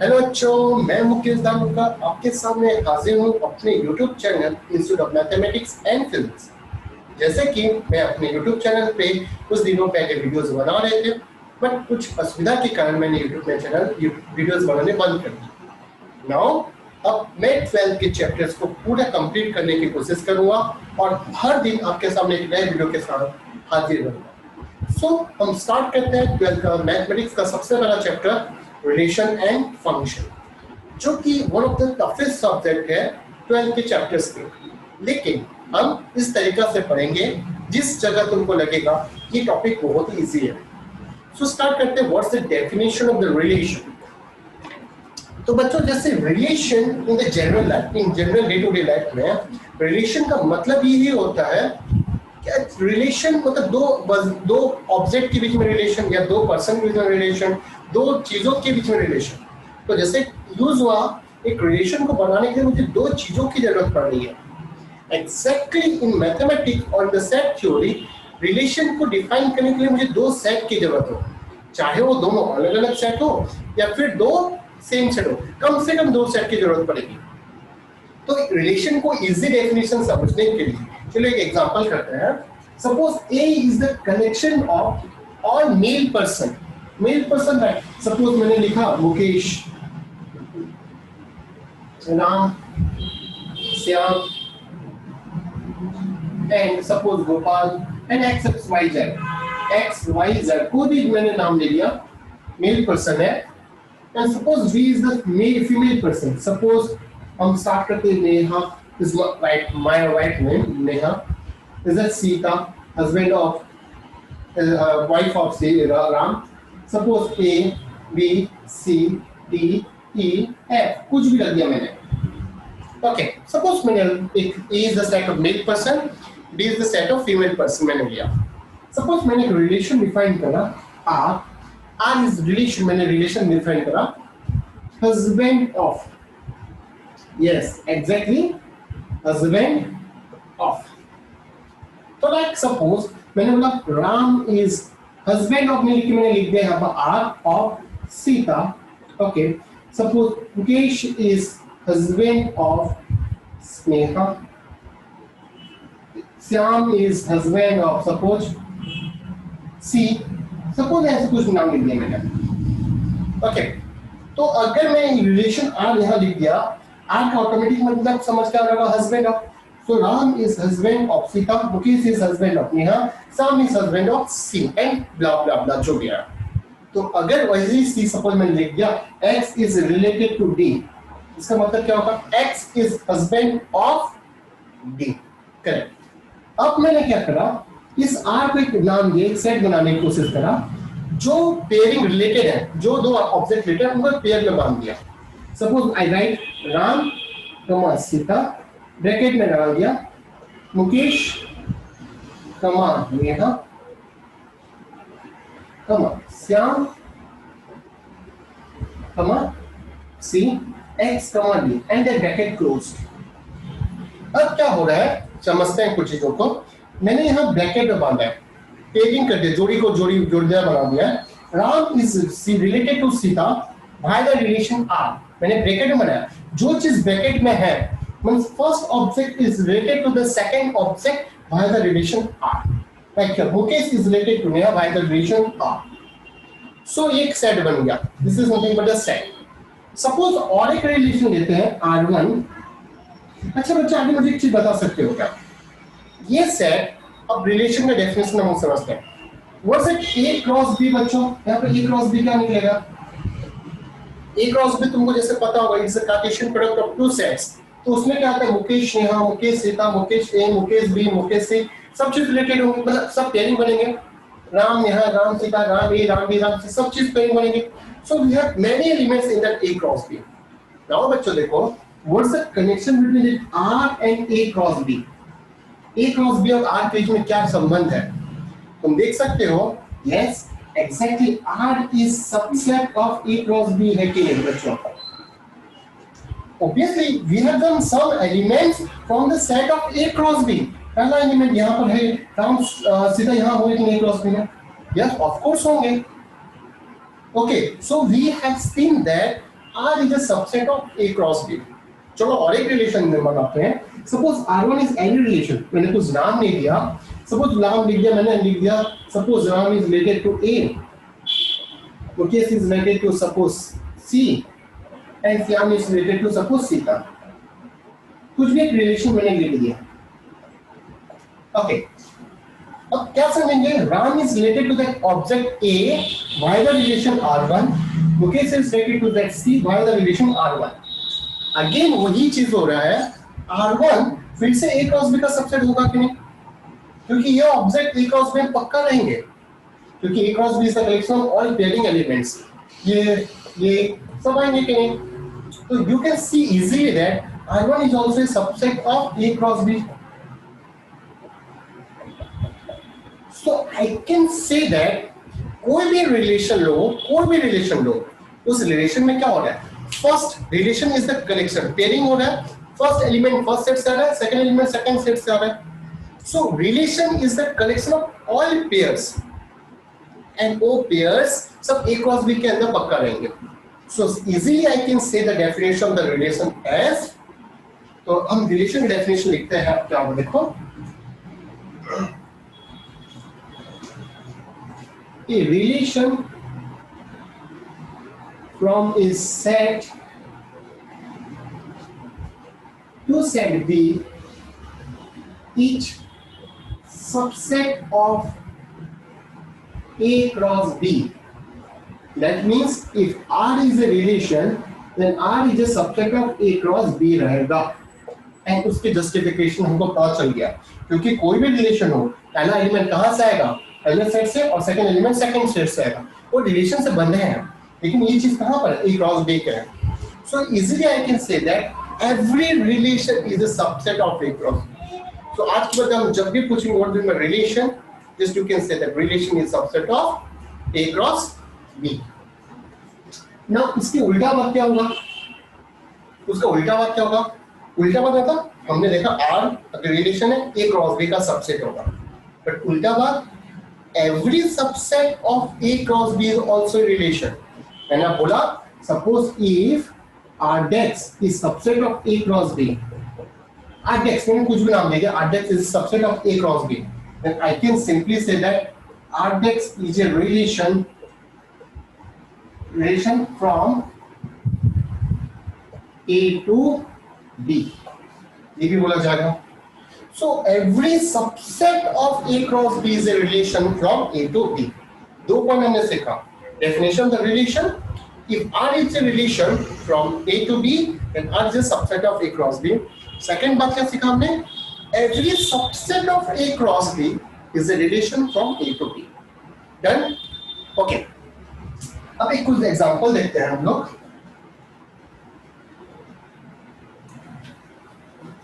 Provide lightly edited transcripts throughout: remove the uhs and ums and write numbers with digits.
Hello बच्चों, मैं मुकेश दामोदकर आपके सामने हाजिर हूँ अपने YouTube channel institute of mathematics and physics. जैसे कि मैं अपने YouTube चैनल पे कुछ दिनों पहले वीडियोस बना रहे थे, बट कुछ असुविधा के कारण मैंने YouTube में चैनल वीडियोस बनाने बंद कर दी। नाउ अब मैं 12th के चैप्टर्स को पूरा कंप्लीट करने की कोशिश करूंगा और हर दिन आपके सामने एक नए वीडियो के साथ हाजिर रहूंगा। सो हम स्टार्ट करते हैं 12th का मैथमेटिक्स का सबसे पहला चैप्टर रिलेशन एंड फंक्शन, जो कि one of the toughest subject है 12th के चैप्टर्स के। लेकिन हम इस तरीका से पढ़ेंगे जिस जगह तुमको लगेगा ये टॉपिक बहुत ही इजी है। सो स्टार्ट करते हैं, what's the definition of the relation. तो बच्चों, जैसे relation in the general life, in general day to day life में रिलेशन का मतलब यही होता है कि रिलेशन मतलब दो ऑब्जेक्ट के बीच में रिलेशन, या दो पर्सन के बीच में रिलेशन, दो चीजों के बीच में रिलेशन। तो जैसे यूज हुआ, एक रिलेशन को बनाने के लिए मुझे दो चीजों की जरूरत पड़ रही है। एग्जैक्टली इन मैथमेटिक्स और द सेट थ्योरी, रिलेशन को डिफाइन करने के लिए मुझे दो सेट की जरूरत हो, चाहे वो दोनों अलग अलग सेट हो या फिर दो सेम सेट हो, कम से कम दो सेट की जरूरत पड़ेगी। तो रिलेशन को इजी डेफिनेशन समझने के लिए चलो एक एग्जांपल करते हैं। Suppose A is the connection of all male person, right. Suppose मैंने लिखा Mukesh, Ram, Shyam and suppose Gopal and X Y Z को भी मैंने नाम ले लिया, मेल पर्सन है। And suppose B is the female person. Suppose हम स्टार्ट करते हैं, Neha is my right name, Neha is a Sita, husband of wife of Ram. Suppose A, B, C, D, E, F कुछ भी लग दिया मैंने। Okay, suppose मैंने एक A is the set of male person, B is the set of female person मैंने लिया। Suppose मैंने एक relation define करा, R is relation, मैंने relation define करा husband of, yes exactly, husband of। तो लाइक सपोज मैंने बोला राम इज हस्बैंड ऑफ, मैंने लिख दिया यहाँ पर R of Sita. Okay, suppose Mukesh is husband of Sneha, Shyam is husband of suppose C, suppose ऐसे कुछ नाम लिख दिया मैंने। ओके, तो अगर मैं रिलेशन आर यहाँ लिख दिया, आर का ऑटोमेटिक मतलब समझ क्या होगा, husband of. So Ram is husband of Sita, Mukesh is husband of Neha, Shyam is husband of C and blah blah blah जो भी है। तो अगर वैसे सी सपोज मैंने लिख दिया x is related to d, इसका मतलब क्या होगा, x is husband of d। Correct. अब मैंने क्या करा, इस r को एक नाम दिया, एक सेट बनाने की कोशिश करा जो पेयरिंग रिलेटेड है, जो दो ऑब्जेक्ट रिलेटेड है उनको पेयर में बांध दिया। सपोज आई राइट राम कमा सीता, ब्रैकेट में डाल दिया मुकेश कमा नेहा कमा श्याम कमा सी एक्स कमा D and the bracket closed. अब क्या हो रहा है समझते हैं कुछ चीजों को। मैंने यहाँ ब्रैकेट में बांधा है, पेयरिंग कर दिया, जोड़ी को जोड़ दिया, बना दिया है। Ram is related to Sita by the relation R, मैंने ब्रैकेट में बनाया। जो चीज ब्रैकेट में है means first object is related to the second object by the relation R. Like here Mukesh is related to Neha by the relation R. So एक set बन गया, this is nothing but a set. Suppose और एक relation लेते हैं R1। अच्छा बच्चा, आगे मुझे एक चीज बता सकते हो क्या, ये सेट, अब रिलेशन का डेफिनेशन हम समझते हैं। What's it A cross B बच्चों, यहाँ पे A क्रॉस B क्या निकलेगा, A क्रॉस B तुमको जैसे पता होगा is a Cartesian product of two sets. तो उसमें क्या आता है, Mukesh Neha, Mukesh Sita, Mukesh A, Mukesh B, Mukesh C, सब चीज रिलेटेड होंगे, मतलब सब पेयरिंग बनेंगे। Ram Neha, Ram Sita, Ram A, Ram B, Ram C, सब चीज पेयरिंग बनेंगे। So we have many elements in that A cross B। Now बच्चों देखो, what's the connection between R and A cross B। A cross B और R के बीच में क्या संबंध है तुम देख सकते हो। Yes exactly, R is subset of A cross B है कि नहीं बच्चों। Obviously, we have done some elements from the set of A cross B। पहला एलिमेंट यहाँ पर है, राम सीधा यहाँ होंगे कि नहीं A cross B में? Yes, of course होंगे। Okay, so we have seen that R is a subset of A cross B. चलो और एक रिलेशन बनाते हैं. Suppose R1 is any relation. मैंने कुछ नाम नहीं दिया. सपोज नाम लिख दिया मैंने, लिख दिया सपोज नाम is related to A. Okay, is related to suppose C and Syam is related to suppose Sita. कुछ भी एक रिलेशन मैंने लिख दिया. ओके, अब क्या समझेंगे? Ram is related to that object A why the relation R1. Mukesh is related to that C why the relation R1. Again वही चीज हो रहा है. R1 फिर से A क्रॉस B का सबसेट होगा कि नहीं? क्योंकि ये ऑब्जेक्ट A क्रॉस B में पक्का रहेंगे, क्योंकि A cross B is the collection of all pairing elements. ये सब आएंगे कि नहीं? तो you can see easily that R1 is also a subset of A cross B. So I can say that कोई भी रिलेशन लो, उस रिलेशन में क्या हो रहा है? First relation is the collection, pairing हो रहा है. फर्स्ट एलिमेंट फर्स्ट सेट से आ रहा है, सेकंड एलिमेंट सेकंड सेट से आ रहा है. सो relation is the collection of all pairs and वो पेयर्स सब A cross B के अंदर पक्का रहेंगे. So easily I can say the definition of the relation as, तो हम रिलेशन की डेफिनेशन लिखते हैं. क्या देखो, a relation from a set to set B each subset of A cross B. That means if R is a relation, then R is a subset of A cross B रहेगा. And उसकी justification हमको पता चल गया, क्योंकि कोई भी relation हो, पहला एलिमेंट कहाँ से आएगा? पहले सेट से, और सेकंड एलिमेंट सेकंड सेट से आएगा. वो रिलेशन से बंधे हैं, लेकिन ये चीज कहाँ पर A क्रॉस B का है. So easily I can say that every relation is a subset of A cross B. सो आज के बाद हम जब भी पूछेंगे what is relation, just you can say that relation is subset of A cross B. Now इसके उल्टा बात क्या होगा? उसका उल्टा बात क्या होगा? उल्टा बात था, हमने देखा R अगर रिलेशन है A क्रॉस B का सबसेट होगा. बट उल्टा बात, every subset of A cross B is also a relation. मैंने बोला suppose if Rdex is subset of A cross B. Rdex मैंने कुछ भी नाम दे दिया, Rdex is subset of A cross B. Then I can simply say that Rdex is a relation from A to B. ये भी बोला जाएगा. So every subset of A cross B is a relation from A to B. दो point हमने सीखा. Definition of the relation: if R is a relation from A to B, then R is a subset of A cross B. Second बात क्या सीखा हमने? Every subset of A cross B is a relation from A to B. Done? Okay. अब एक कुछ example देखते हैं हम लोग.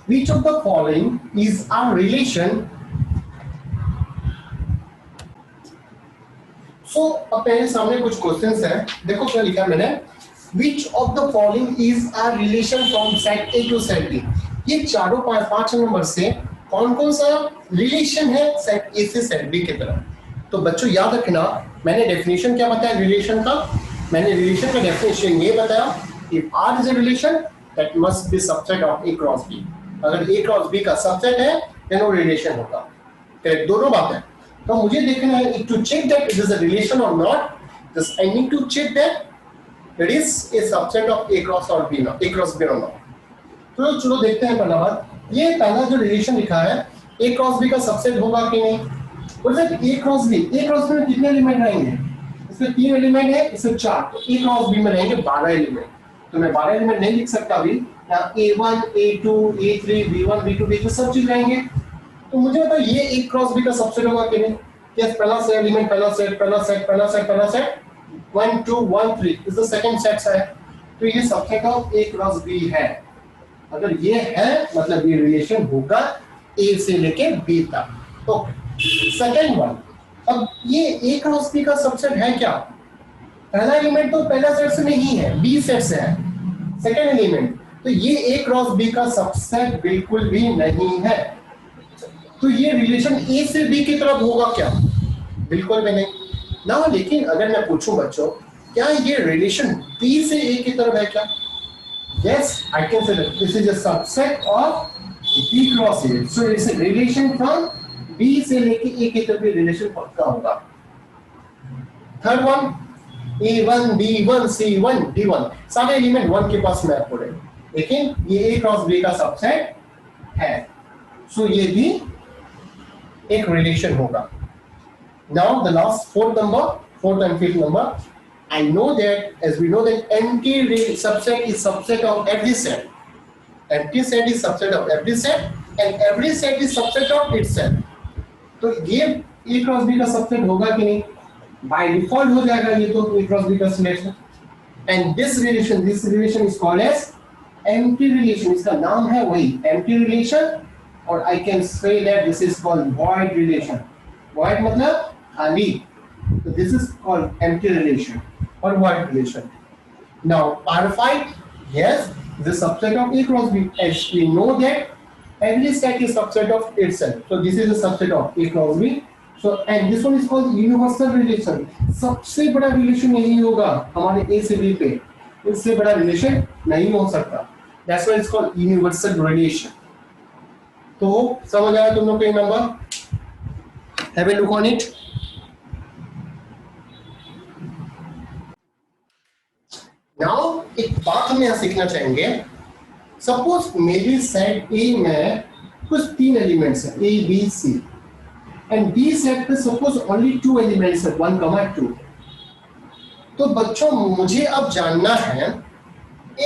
Which of the following is a relation? So अब मेरे सामने कुछ क्वेश्चंस हैं. देखो क्या लिखा है मैंने. Which of the following is a relation from set A to set B? ये चारों पांच नंबर से कौन कौन सा रिलेशन है सेट A से सेट B की तरफ? तो बच्चों याद रखना, मैंने डेफिनेशन क्या बताया रिलेशन का? मैंने रिलेशन का डेफिनेशन ये बताया, if R is a relation, that must be subset of A cross B. अगर A क्रॉस B का सबसेट है देन वो रिलेशन होगा. करेक्ट, दोनों बात है. तो मुझे देखना है to check that it is a relation और not. Just I need to check that it is a subset of A cross और B not, A cross B और नॉट. तो चलो देखते हैं पहला बात. ये पहला जो रिलेशन लिखा है A क्रॉस B का सबसेट होगा कि नहीं? What is A cross B? A cross B में कितने एलिमेंट रहेंगे? इसमें 3 एलिमेंट है, इसमें 4. तो A क्रॉस B में रहेंगे 12 एलिमेंट. तो मैं 12 एलिमेंट नहीं लिख सकता अभी. A1, A2, A3, B1, B2, B2 सब चीज रहेंगे. तो मुझे बताओ ये A क्रॉस B का सबसेट होगा कि नहीं? यस, पहला सेट एलिमेंट, पहला set 1 2 1 3 is the second set है. तो ये subset of A cross B है. अगर ये है मतलब ये रिलेशन होगा A से लेके B तक. Okay, second one. अब ये A क्रॉस B का सबसेट है क्या? पहला एलिमेंट तो पहला सेट से नहीं है, B सेट से है. सेकंड एलिमेंट, तो ये A क्रॉस B का सबसेट बिल्कुल भी नहीं है. तो ये रिलेशन A से B की तरफ होगा क्या? बिल्कुल भी नहीं ना. लेकिन अगर मैं पूछूं बच्चों क्या ये रिलेशन B से A की तरफ है क्या? Yes, I can say that this is a subset of B cross A. So it's a relation from B से लेके A की तरफ रिलेशन पक्का होगा. Third one A1, B1, C1, D1 सारे एलिमेंट 1 के पास मैप हो रहे हैं, लेकिन ये A क्रॉस B का सबसेट है. सो ये भी एक रिलेशन होगा. Now the last fourth and fifth number, I know that, as we know that empty subset is subset of every set. Empty set is subset of every set and every set is subset of itself. तो ये A cross B का subset होगा कि नहीं? By default हो जाएगा ये तो A क्रॉस B का relation. And this relation is called as empty relation. इसका नाम है वही empty relation, और I can say that this is called void relation. Void मतलब खाली. So this is called empty relation or void relation. Now R5, yes, the subset of A cross B. As we know that every set is subset of itself. So this is a subset of A cross B. So and this one is called universal relation. सबसे बड़ा relation यही होगा हमारे A से B पे. इससे बड़ा relation नहीं हो सकता. That's why it's called universal relation. तो समझ आया तुम लोग को ये number? Have a look on it. Now एक बात हम यहाँ सीखना चाहेंगे. सपोज मेरी सेट A में कुछ 3 एलिमेंट्स हैं A, B, C, and B set पे सपोज ओनली 2 एलिमेंट्स हैं 1, 2. तो बच्चों मुझे अब जानना है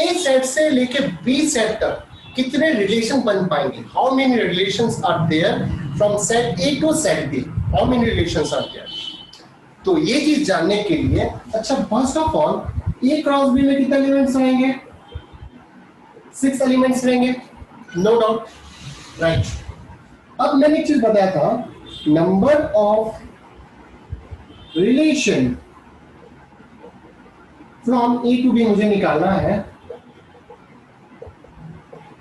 A सेट से लेके B सेट तक कितने रिलेशन बन पाएंगे. How many relations are there from set A to set B. How many relations are there. तो ये चीज जानने के लिए अच्छा first of all A cross B में कितने एलिमेंट्स रहेंगे? 6 एलिमेंट्स रहेंगे, नो डाउट, राइट. अब मैंने एक चीज बताया था, number of relation from A to B मुझे निकालना है.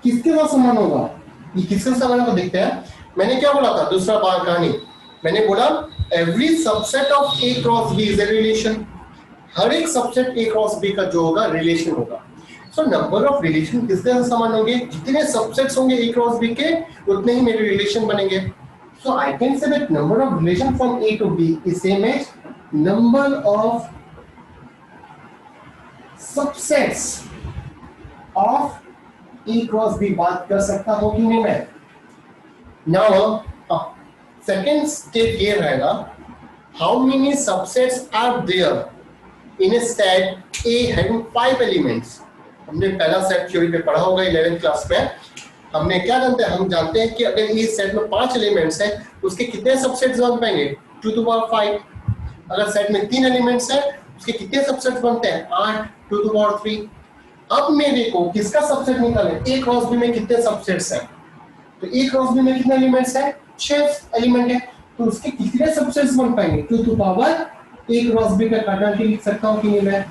किसके साथ समान होगा? ये किसके समान होगा देखते हैं. मैंने क्या बोला था दूसरा बार कहानी, मैंने बोला every subset of A cross B is a relation. हर एक सबसेट A क्रॉस B का जो होगा रिलेशन होगा. सो नंबर ऑफ रिलेशन किसके साथ समान होंगे? जितने सबसेट्स होंगे A क्रॉस B के उतने ही मेरे रिलेशन बनेंगे. So I can say that number of relation from A to B is same as number of subsets of A cross B. बात कर सकता हूं कि नहीं मैं? नाउ सेकेंड स्टेप ये रहेगा, how many subsets are there in a set A having 5 elements. हमने पहला सेट थ्योरी पे पढ़ा होगा 11th क्लास में. हमने क्या जानते हैं? हम जानते हैं कि अगर इस सेट में 5 एलिमेंट्स हैं उसके कितने सबसेट्स बन पाएंगे? 2 to the power 5. अगर सेट में 3 एलिमेंट्स हैं उसके कितने सबसेट्स बनते हैं? 8 2 to the power 3. अब मेरे को किसका सबसेट निकालना है? A क्रॉस B में कितने सबसेट्स हैं? तो A क्रॉस B में कितने एलिमेंट्स हैं? 6 एलिमेंट है. तो उसके कितने सबसेट्स बन पाएंगे? 2 to the power A cross B का कार्डिनल लिख सकता हूं कि नहीं मैं?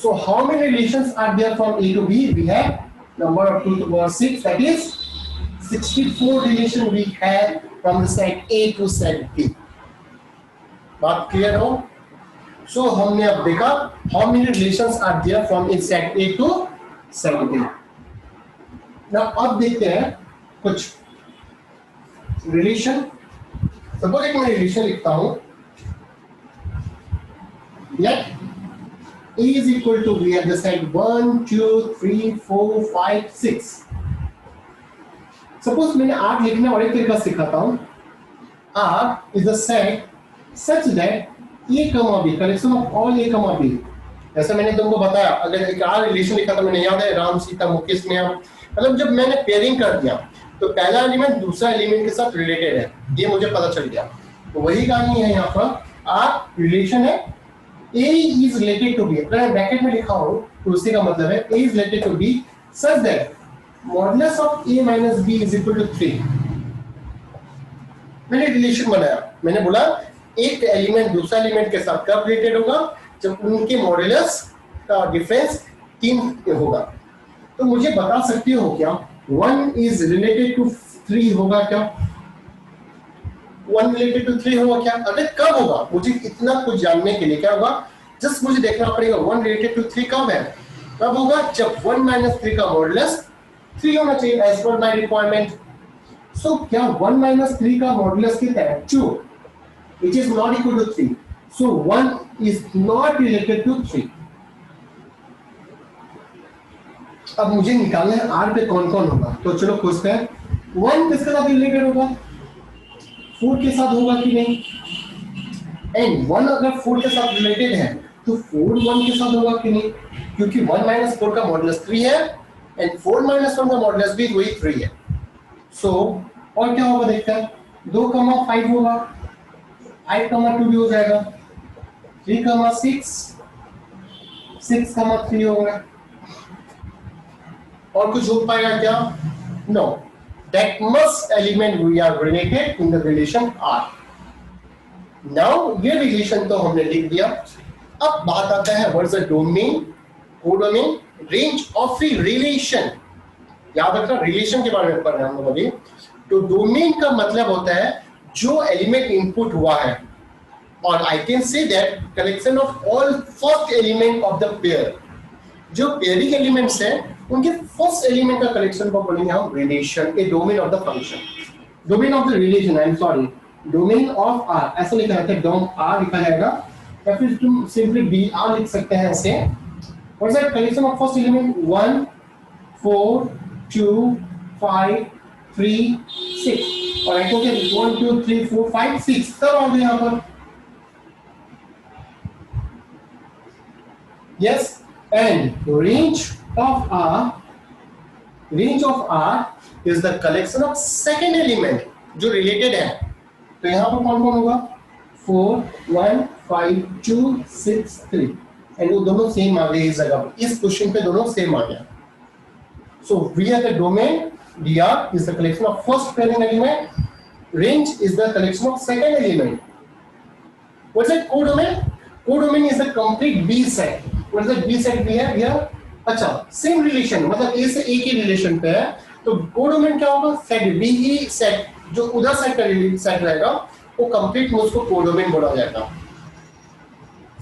So how many relations are there from A to B? We have number of 2 to the power 6, that is 64 relation we have from the set A to set B. बात clear हो? So हमने अब देखा how many relations are there from in set A to set B. Now अब देखते हैं कुछ relation. Suppose एक मैं रिलेशन लिखता हूं, yet A is equal to, we have the set 1 2 3 4 5 6. Suppose मैंने 8 लिखने और एक तरीका सिखाता हूं. R is a set such that A, B, collection of all A, B. जैसे मैंने तुमको बताया, अगर एक R रिलेशन लिखा था मैंने, याद है राम सीता मुकेश ने, मतलब जब मैंने पेयरिंग कर दिया तो पहला एलिमेंट दूसरा एलिमेंट के साथ रिलेटेड है, ये मुझे पता चल गया. तो वही कहानी है यहाँ पर. R रिलेशन है, A is related to B. अगर मैं ब्रैकेट में लिखा हूँ तो उसी का मतलब है A is related to B such that modulus of A minus B is equal to 3. मैंने रिलेशन बनाया, मैंने बोला एक एलिमेंट दूसरा एलिमेंट के साथ कब रिलेटेड होगा? जब उनके मॉडुलस का डिफरेंस 3 होगा. तो मुझे बता सकते हो क्या 1 is related to 3 होगा क्या? 1 related to 3 होगा क्या? अगर कब होगा? मुझे इतना कुछ जानने के लिए क्या होगा? जस्ट मुझे देखना पड़ेगा 1 रिलेटेड टू 3 कब है, कब होगा, जब 1 माइनस 3 का मॉडुलस 3 होना चाहिए एज पर माय रिक्वायरमेंट। सो क्या 1 माइनस 3 का मॉडुलस कितना है, 2, which is not equal to 3, so 1 is not related to 3। अब मुझे निकालना है R पे कौन कौन होगा, तो चलो खोजते हैं। 1 किसके साथ रिलेटेड होगा, 4 के साथ होगा कि नहीं, एंड 1 अगर 4 के साथ रिलेटेड है तो 4 1 के साथ होगा कि नहीं, क्योंकि 1 माइनस 4 का मॉडुलस 3 है एंड 4 माइनस 1 का मॉडुलस भी वही 3 है। सो और क्या होगा देखते हैं, 2,5 होगा, 8,2 भी हो जाएगा, 3,6, 6,3 होगा, और कुछ हो पाएगा क्या, no, that must element we are related in the relation R। now ये रिलेशन तो हमने लिख दिया। अब बात आता है what is the domain, codomain, range of a relation. याद रखना रिलेशन के बारे में पढ़ रहे हैं हम लोग अभी। तो डोमेन का मतलब होता है जो एलिमेंट इनपुट हुआ है, और I can say that collection of all first element of the pair. जो पेयरिंग एलिमेंट्स है उनके फर्स्ट एलिमेंट का कलेक्शन को बोलेंगे हम relation, a domain of the function, domain of the relation, I am sorry, domain of R, ऐसा लिखा जाता है, डोम आर लिखा जाएगा, या फिर तुम सिंपली डी आर लिख सकते हैं ऐसे। What is the collection of first element, 1 4 2 5 3 6, और ऐसे 1 2 3 4 5 6 सब आ गए यहां पर। yes, and range of R is the collection of second element जो related है। तो यहाँ पर कौन कौन होगा, 4 1 5 2 6 3, एंड वो दोनों सेम आ गए इस जगह पर, इस क्वेश्चन पे दोनों सेम आ गया। So we are the domain, dr is the collection of first pairing element, range is the collection of second element। what's that codomain, codomain is the complete B set। what is the B set we have here, अच्छा same relation, मतलब A से A की relation पे है, तो codomain क्या होगा, set B E set, जो उधर सेट का सेट रहेगा वो कंप्लीट में उसको कोडोमेन बोला जाएगा।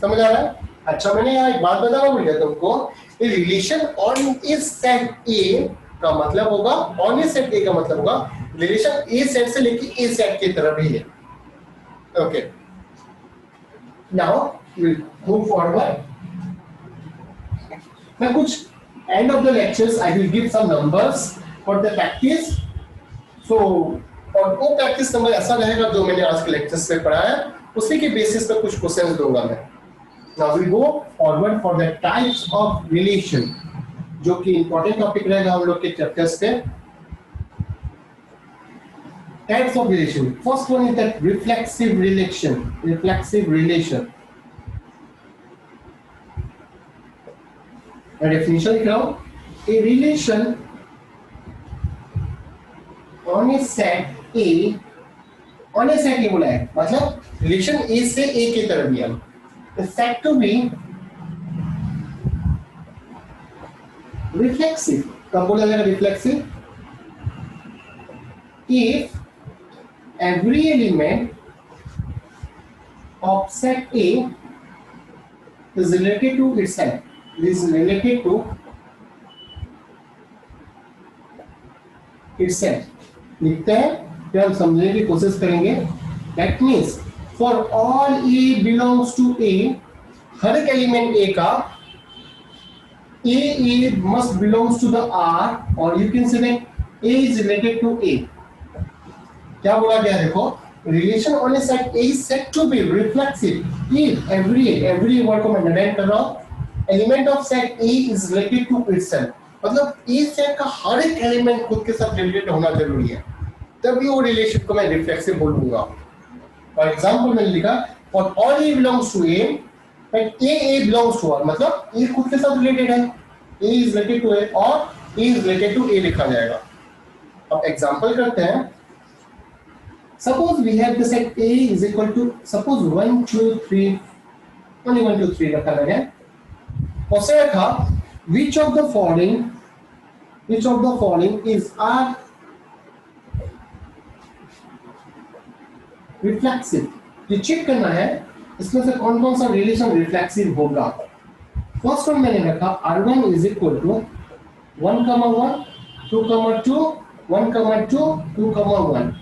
समझ आ रहा है? अच्छा मैंने यहाँ एक बात बताना भूल गया तुमको, ये रिलेशन ऑन ए सेट ए का मतलब होगा, ऑन ए सेट ए का मतलब होगा रिलेशन ए सेट से लेके ए सेट की तरफ ही है। Okay, now will move forward. मैं कुछ end of the lectures I will give some numbers for the practice। so और वो प्रैक्टिस नंबर ऐसा रहेगा जो मैंने आज के लेक्चर्स में पढ़ा है, उसी के बेसिस पे कुछ क्वेश्चंस दूंगा मैं। now we go forward for the types of relation, जो कि इंपॉर्टेंट टॉपिक रहेगा हम लोग के चैप्टर्स पे। types of relation, first one is that reflexive relation, reflexive relation। Definition लिख रहा हूं, a relation on a set A, on a set A बोला है, मतलब रिलेशन ए से ए की तरफ भी हम सेट टू बी रिफ्लेक्सिव। कब बोला जाएगा reflexive, if every element of set A is related to itself, is related to itself। लिखते हैं फिर हम समझने की कोशिश करेंगे। That means for all A belongs to A, हर एक एलिमेंट A का A must belongs to the R, or you can say that A is related to A। क्या बोला गया देखो, relation on a set A is said to be reflexive if every word को मैं note कर रहा हूँ, element of set A is related to itself, मतलब ए सेट का हर एक एलिमेंट खुद के साथ रिलेटेड होना जरूरी है, तभी वो रिलेशन को मैं रिफ्लेक्सिव बोलूंगा। फॉर एग्जांपल मैंने लिखा for all A belongs to A, but A belongs to R, मतलब ए खुद के साथ रिलेटेड है, A is related to A और A is related to A लिखा जाएगा। अब एग्जांपल करते हैं। Suppose we have the set A is equal to, suppose 1 2 3, only 1 2 3 रखा गया है, उसे रखा which of the following is R reflexive। ये चेक करना है इसमें से कौन कौन सा रिलेशन रिफ्लेक्सिव होगा? फर्स्ट वन मैंने रखा R1 is equal to 1, 1, 2, 2, 1, 2, 2, 1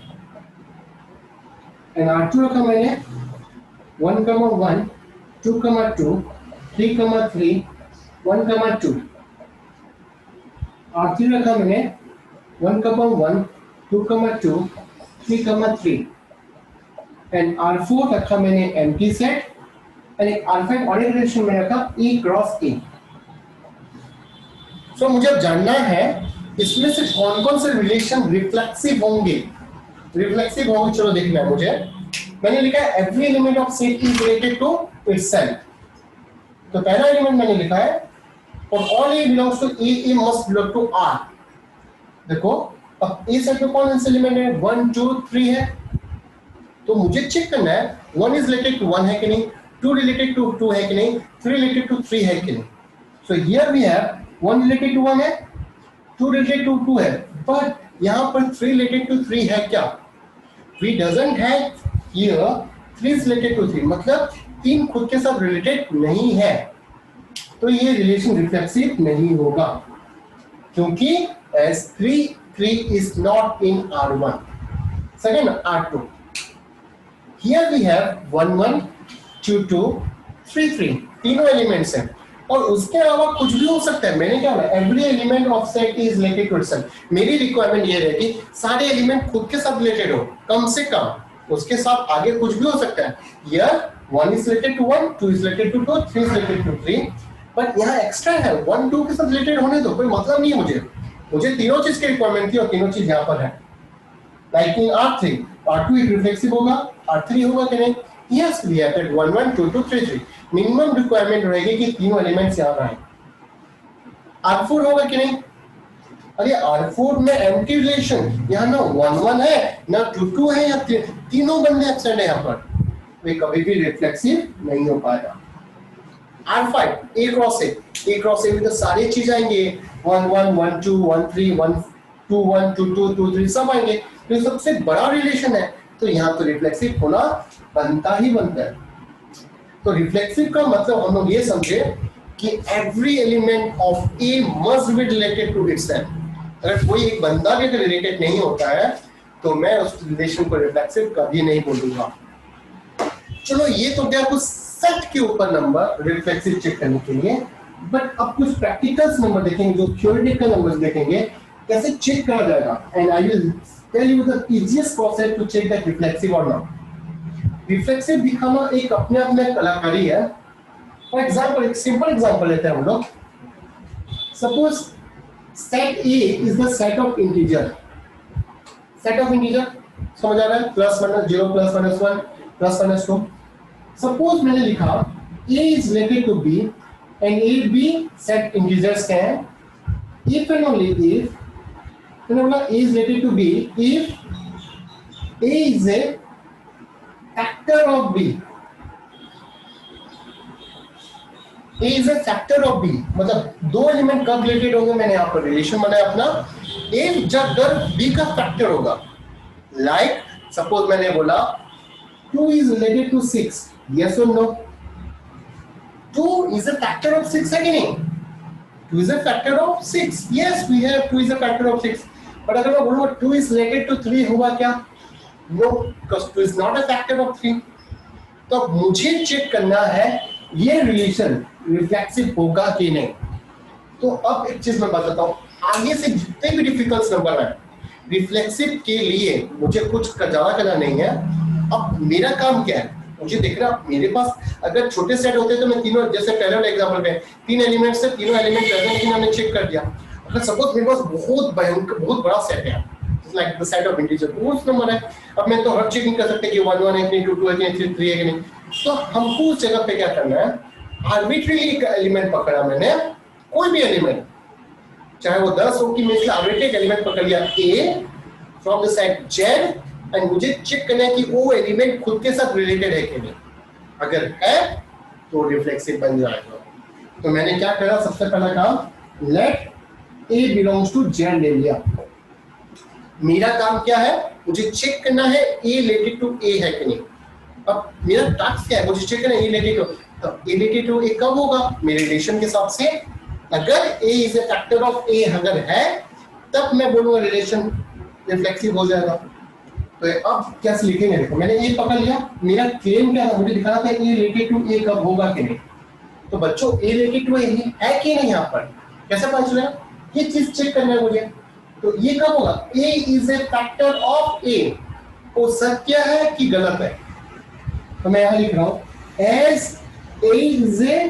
and R2 रखा मैंने 1, 1, 2, 2, 3, 3, 1, 2 R3 रखा मैंने 1, 1, 2, 2, 3, 3 एंड R4 रखा मैंने एम्प्टी सेट एंड R5 और एक रिलेशन में रखा E क्रॉस E। सो मुझे अब जानना है इसमें से कौन कौन से रिलेशन रिफ्लेक्सिव होंगे। रिफ्लेक्सिव होंगे, चलो देखना है मुझे। मैंने लिखा है every element of set is related to itself. तो पहला एलिमेंट मैंने लिखा है for all A belongs to A must belong to R. देखो अब ए सेट में कौन से एलिमेंट है? 1, 2, 3 है। तो मुझे चेक करना है 1 इज रिलेटेड टू 1 है कि नहीं, 2 रिलेटेड टू 2 है कि नहीं, 3 रिलेटेड टू 3 है कि नहीं। So here we have 1 related to 1 है, 2 रिलेटेड टू 2 है, बट यहां पर 3 रिलेटेड टू 3 है क्या? We doesn't have here 3 is related to 3, मतलब 3 खुद के साथ रिलेटेड नहीं है। तो ये रिलेशन रिफ्लेक्सिव नहीं होगा क्योंकि as 3 is not in R1. Second, R2. Here we have 1, 1, 2, 2, 3, 3 तीनों एलिमेंट्स हैं और उसके अलावा कुछ भी हो सकता है। मैंने क्या बोला? Every element of set is related to itself. मेरी रिक्वायरमेंट ये रहेगी सारे एलिमेंट खुद के साथ रिलेटेड हो, कम से कम उसके साथ आगे कुछ भी हो सकता है। Here 1 is related to 1, 2 is related to 2, 3 is related to 3, but यहाँ एक्स्ट्रा है 1, 2 के साथ रिलेटेड होने दो, कोई मतलब नहीं है मुझे तीनों चीज की रिक्वायरमेंट थी और तीनों चीज यहाँ पर है। लाइक इन R3, R2 एक रिफ्लेक्सिव होगा, R3 होगा कि नहीं? Yes, we have that 1, 1, 2, 2, 3, 3 minimum requirement रहेगी कि तीनों एलिमेंट्स यहाँ आए। R4 होगा कि नहीं? अरे R4 में एम्प्टी रिलेशन, यहाँ ना 1, 1 है ना 2, 2 है, या तीनों बंदे एब्सेंट है यहाँ पर, वे कभी भी रिफ्लेक्सिव नहीं हो पाएगा। R5 A क्रॉस A में तो सारी चीज आएंगे 1, 1, 1, 2, 1, 3, 1, 2, 1, 2, 2, 2, 3 सब आएंगे। तो सबसे बड़ा रिलेशन है, तो यहाँ तो रिफ्लेक्सिव होना बनता ही बनता है। तो रिफ्लेक्सिव का मतलब हम लोग ये समझे कि every element of A must be related to itself. अगर कोई एक बंदा भी अगर रिलेटेड नहीं होता है तो मैं उस रिलेशन को रिफ्लेक्सिव कभी नहीं बोलूंगा। चलो ये तो क्या कुछ सेट के ऊपर नंबर रिफ्लेक्सिव चेक करने के लिए, बट अब कुछ प्रैक्टिकल्स नंबर देखेंगे, जो थ्योरेटिकल नंबर्स देखेंगे कैसे चेक करा जाएगा। And I will tell you the easiest process to check that reflexive और नॉट। रिफ्लेक्सिव दिखाना एक अपने आप में कलाकारी है। फॉर एग्जांपल एक सिंपल एग्जांपल लेते हैं हम लोग। Suppose set A is the set of integer. Set of integer समझ आ रहा है? Plus minus 0, plus minus 1, plus minus 2। Suppose मैंने लिखा a is related to b and a b set integers can if and only if मैंने बोला a is related to b if a is a factor of b। a is a factor of b मतलब दो element कब related होंगे, मैंने यहाँ पर relation बनाया अपना a जब अगर b का फैक्टर होगा। लाइक सपोज मैंने बोला 2 is related to 6, yes or no? 2 is a factor of 6 है कि नहीं? 2 is a factor of 6, yes we have 2 is a factor of 6, but अगर मैं बोलूँगा 2 is related to 3 होगा क्या? No, because 2 is not a factor of 3। तो मुझे चेक करना है ये रिलेशन रिफ्लेक्सिव होगा कि नहीं। तो अब एक चीज मैं बताता हूँ, आगे से जितने भी डिफिकल्ट नंबर है रिफ्लेक्सिव के लिए मुझे कुछ ज्यादा करना नहीं है। अब मेरा काम क्या है, मुझे देखना मेरे पास अगर छोटे सेट होते तो मैं तीनों, जैसे पहले वाले एग्जांपल में 3 एलिमेंट्स से तीनों एलिमेंट प्रेजेंट कि मैंने चेक कर दिया। अगर सपोज मेरे पास बहुत भयंकर बहुत बड़ा सेट है like the set of integer, तो उस नंबर है। अब मैं तो हर चेक नहीं कर सकते कि 1, 1 है कि नहीं, 2, 2 है कि नहीं, 3 है कि नहीं। तो हमको उस जगह पे क्या करना है, आर्बिट्रेरी एक एलिमेंट पकड़ा मैंने, कोई भी एलिमेंट चाहे वो 10 हो कि मैं इसका आर्बिट्रेरी एलिमेंट पकड़ लिया a from the set z and मुझे चेक करना है कि वो एलिमेंट खुद के साथ रिलेटेड है कि नहीं। अगर है तो रिफ्लेक्सिव बन जाएगा। तो मैंने क्या करा, सबसे पहला काम let a belongs to z ले लिया। मेरा काम क्या है, मुझे चेक करना है a रिलेटेड टू a है कि नहीं। अब मेरा टास्क क्या है, मुझे चेक करना है ए रिलेटेड टू, तो ए रिलेटेड टू ए कब होगा मेरे रिलेशन के हिसाब से, अगर ए इज ए फैक्टर ऑफ ए अगर है तब मैं बोलूंगा रिलेशन रिफ्लेक्सिव हो जाएगा। तो अब कैसे लिखेंगे, देखो मैंने ए पकड़ लिया, मेरा क्लेम क्या था, मुझे दिखाना था ए रिलेटेड टू ए कब होगा कि नहीं। तो बच्चों ए रिलेटेड टू ए है कि नहीं, यहाँ पर कैसे पता चलेगा, ये चीज चेक करना है मुझे। तो ये कब होगा, ए इज ए फैक्टर ऑफ ए, वो सत्य है कि गलत है। तो मैं यहां लिख रहा हूं as A is a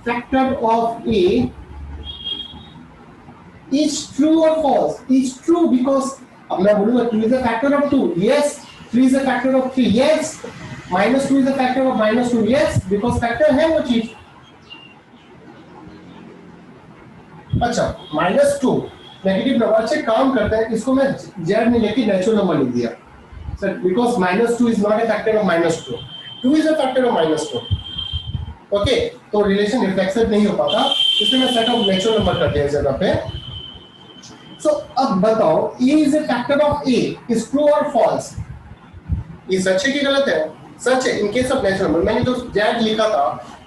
factor of A is true और फॉल्स, इज ट्रू बिकॉज, अब मैं बोलूंगा 2 is a factor of 2, yes 3 is a factor of 3, yes -2 is a factor of -2, yes because factor है वो चीज। अच्छा -2 नेगेटिव नंबर से काम करते हैं, इसको मैं जेड में लेके नेचुरल नंबर लिख दिया sir, because -2 is not a factor of -2, 2 is a factor of -2। Okay, तो रिलेशन रिफ्लेक्सिव नहीं हो पाता, इसलिए मैं सेट ऑफ नेचुरल नंबर कर दिया इस जगह पे। सो अब बताओ A is a factor of A is true और फॉल्स, ये सच है कि गलत है, सच है in case of natural number. मैंने जो जेड लिखा था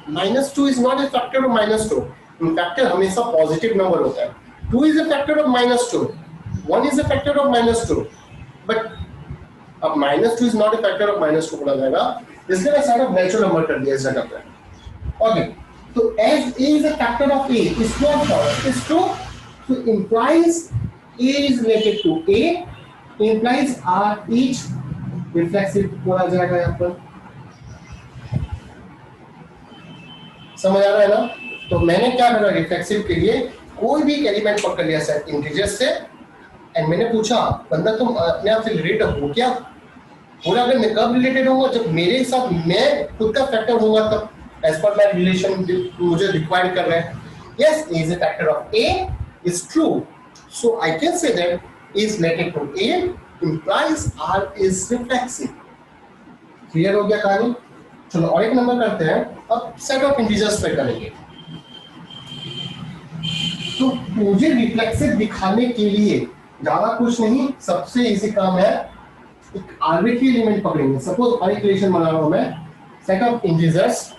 -2 is not a factor of -2, factor हमेशा पॉजिटिव नंबर होता है, 2 is a factor of -2, 1 is a factor of -2, but अब -2 is not a factor of -2 बोला जाएगा, इसलिए मैं सेट ऑफ नेचुरल नंबर कर दिया इस जगह पे। ओके, तो as a is a factor of a is true or false, is true, so implies a is related to a, implies are each reflexive बोला जाएगा यहाँ पर। समझ आ रहा है ना? तो मैंने क्या करा, रिफ्लेक्सिव के लिए कोई भी एलिमेंट पकड़ लिया सेट इंटीजर्स से, एंड मैंने पूछा बंदा तुम अपने आप से रिलेटेड हो क्या, बोला अगर मैं कब रिलेटेड होऊंगा, जब मेरे साथ मैं खुद का फैक्टर होऊंगा तब, एज पर माय रिलेशन मुझे रिक्वायर कर रहे हैं। Yes, A is a factor of A is true, so I can say that A is related to A implies R is reflexive. Clear हो गया कहानी? चलो और एक नंबर करते हैं, अब सेट ऑफ इंटीजर्स पे करेंगे। तो मुझे रिफ्लेक्सिव दिखाने के लिए ज्यादा कुछ नहीं, सबसे इजी काम है, एक आर्बिट्री एलिमेंट पकड़ेंगे। सपोज और इक्वेशन बना रहा हूं मैं, सेट ऑफ इंटीजर्स,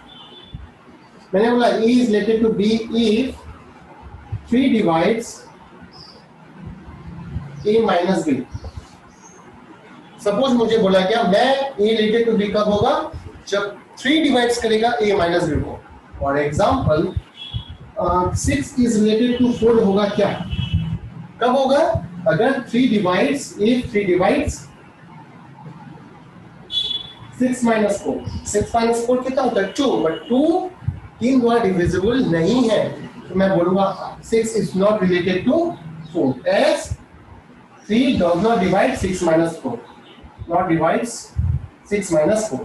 मैंने बोला a is related to b if 3 divides a minus b। Suppose मुझे बोला क्या, मैं a related to b कब होगा, जब 3 डिवाइड्स करेगा a minus b को। For example 6 is related to 4 होगा क्या, कब होगा, अगर 3 divides, if 3 divides 6 minus 4, 6 minus 4 कितना होता है 2, बट 2 3 द्वारा डिविजिबल नहीं है, तो मैं बोलूंगा 6 is not related to 4, as 3 does not divide 6 minus 4, not divides 6 minus 4।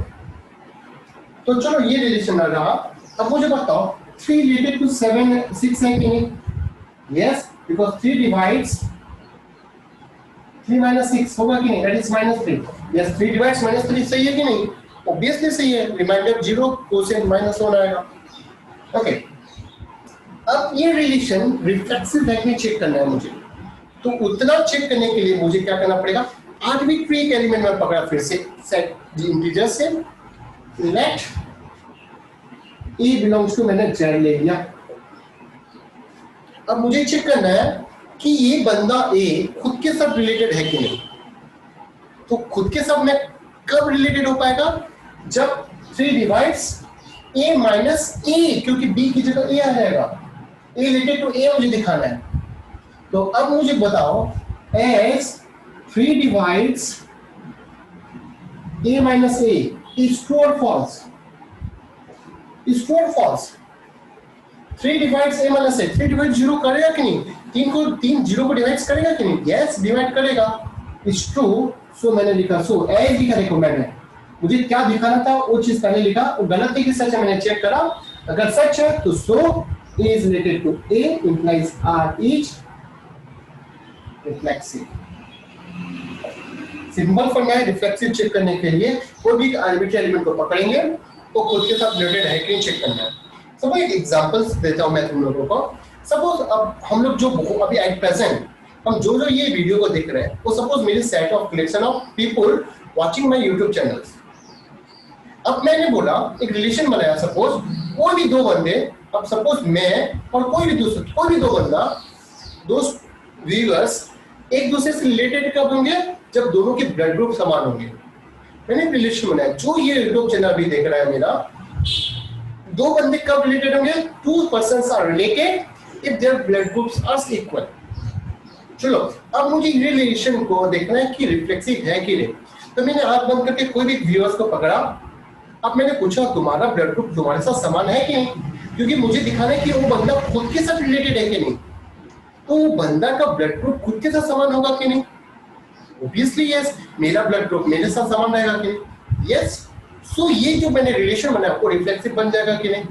तो चलो ये रिलेशन आ रहा। अब मुझे बताओ 3 related to 7 6 है कि नहीं, yes because 3 divides 3 minus 6 होगा कि नहीं, that is -3, yes 3 divides -3 सही है कि नहीं, obviously सही है, रिमाइंडर 0 कोसेंट -1 आएगा। ओके, अब ये रिलेशन रिफ्लेक्सिव है कि चेक करना है मुझे, तो उतना चेक करने के लिए मुझे क्या करना पड़ेगा, आर्बिट्री एक एलिमेंट में पकड़ा, फिर से सेट इंटीजर से लेट ए बिलोंग्स टू, मैंने जेड ले लिया। अब मुझे चेक करना है कि ये बंदा ए खुद के साथ रिलेटेड है कि नहीं। तो खुद के साथ में कब रिलेटेड हो पाएगा, जब 3 डिवाइड्स a माइनस ए, क्योंकि b की जगह a आ जाएगा, a रिलेटेड टू a मुझे दिखाना है। तो अब मुझे बताओ as 3 divides a minus a is true or false, is true or false। 3 divides a minus a, 3 divides 0 करेगा कि नहीं, 3 0 को डिवाइड करेगा कि नहीं, yes डिवाइड करेगा, is true, so मैंने लिखा, so as लिखा, देखो मैंने मुझे क्या दिखाना था वो चीज पहले लिखा, वो गलत है कि सच है मैंने चेक करा, अगर सच है तो so a is related to a implies r each reflexive। Simple formula है रिफ्लेक्सिव चेक करने के लिए, कोई भी आर्बिट्री एलिमेंट को पकड़ेंगे तो खुद के साथ रिलेटेड है कि नहीं चेक करना है। सपोज एक एग्जांपल्स देता हूं मैं तुम लोगों को। सपोज अब हम लोग जो अभी एट प्रेजेंट हम जो ये वीडियो को देख रहे हैं, वो सपोज मेरे set of collection of people watching my YouTube channels. अब मैंने बोला एक रिलेशन बनाया, सपोज कोई भी दो बंदे, अब सपोज मैं और कोई भी दो बंदा, दो व्यूअर्स एक दूसरे से रिलेटेड कब होंगे, जब दोनों के ब्लड ग्रुप समान होंगे। मैंने एक रिलेशन बनाया, जो ये यूट्यूब चैनल भी देख रहा है मेरा, दो बंदे कब रिलेटेड होंगे, two persons are related if their blood groups are equal. चलो अब मुझे ये रिलेशन को देखना है कि रिफ्लेक्सिव है कि नहीं। तो मैंने आंख बंद करके कोई भी व्यूअर्स को पकड़ा, अब मैंने पूछा तुम्हारा ब्लड ग्रुप तुम्हारे साथ समान है कि नहीं, क्योंकि मुझे दिखाना है कि वो बंदा खुद के साथ रिलेटेड है कि नहीं। तो वो बंदा का ब्लड ग्रुप खुद के साथ समान होगा कि नहीं, ऑब्वियसली यस। मेरा ब्लड ग्रुप मेरे साथ समान रहेगा कि नहीं, यस। सो ये जो मैंने रिलेशन बनाया वो रिफ्लेक्सिव बन जाएगा कि नहीं,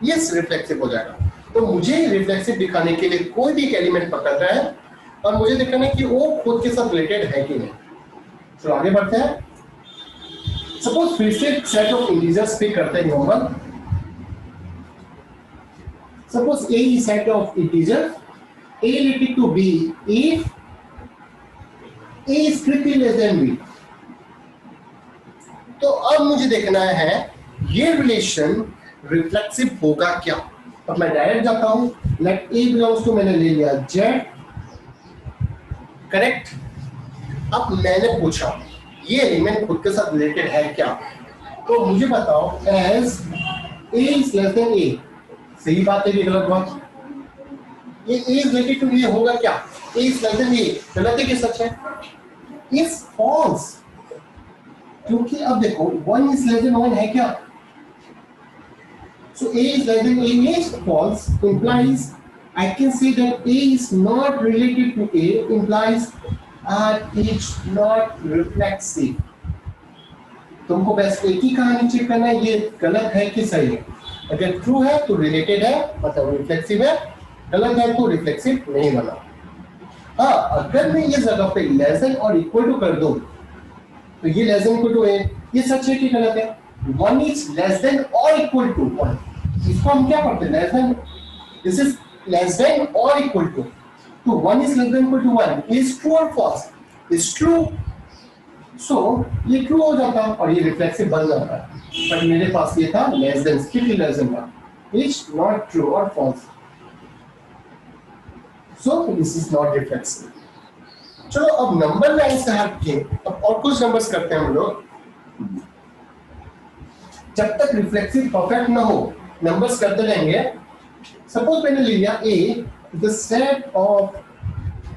यस रिफ्लेक्सिव हो जाएगा। तो मुझे रिफ्लेक्सिव दिखाने के लिए कोई भी एक एलिमेंट पकड़ रहा है और मुझे दिखाना है कि वो खुद के साथ रिलेटेड है कि नहीं। तो आगे बढ़ते हैं। सपोज फिर से सेट ऑफ इंटीजर्स पे करते हैं normal. Suppose a is set of integers a related to b if a is strictly less than b। तो अब मुझे देखना है ये रिलेशन रिफ्लेक्सिव होगा क्या। अब मैं डायरेक्ट जाता हूं, लेट a बिलोंग्स टू, मैंने ले लिया z, करेक्ट। अब मैंने पूछा ये एलिमेंट खुद के साथ रिलेटेड है क्या, तो मुझे बताओ as a is less than a, सही बात है कि गलत बात, ये a is related to a होगा क्या, a is less than a, गलत है कि सच है, इज फॉल्स। क्योंकि अब देखो 1 is less than 1 है क्या, so a is less than a is false, implies I can say that a is not related to a, implies it's not reflexive। तुमको बस एक ही कहानी चेक करना है ये गलत है कि सही है। अगर ट्रू है तो रिलेटेड है, मतलब रिफ्लेक्सिव है, गलत है तो रिफ्लेक्सिव नहीं बना। हाँ, अगर मैं ये जगह पे लेस देन और इक्वल टू कर दूं तो ये लेस देन इक्वल टू है, ये सच है कि गलत है। 1 is less than or equal to 1, इसको हम क्या पढ़ते हैं, less than, this is less than और इक्वल टू, तो 1 is less than equal to 1 is true or false, is true। सो ये ट्रू हो जाता और ये रिफ्लेक्सिव बन जाता है, बट मेरे पास ये था less than, strictly less than 1, is not true और false, so this is not reflexive. चलो अब नंबर लाइन से हट के अब और कुछ नंबर्स करते हैं हम लोग। जब तक रिफ्लेक्सिव परफेक्ट ना हो नंबर्स करते रहेंगे। सपोज मैंने लिया a, the set of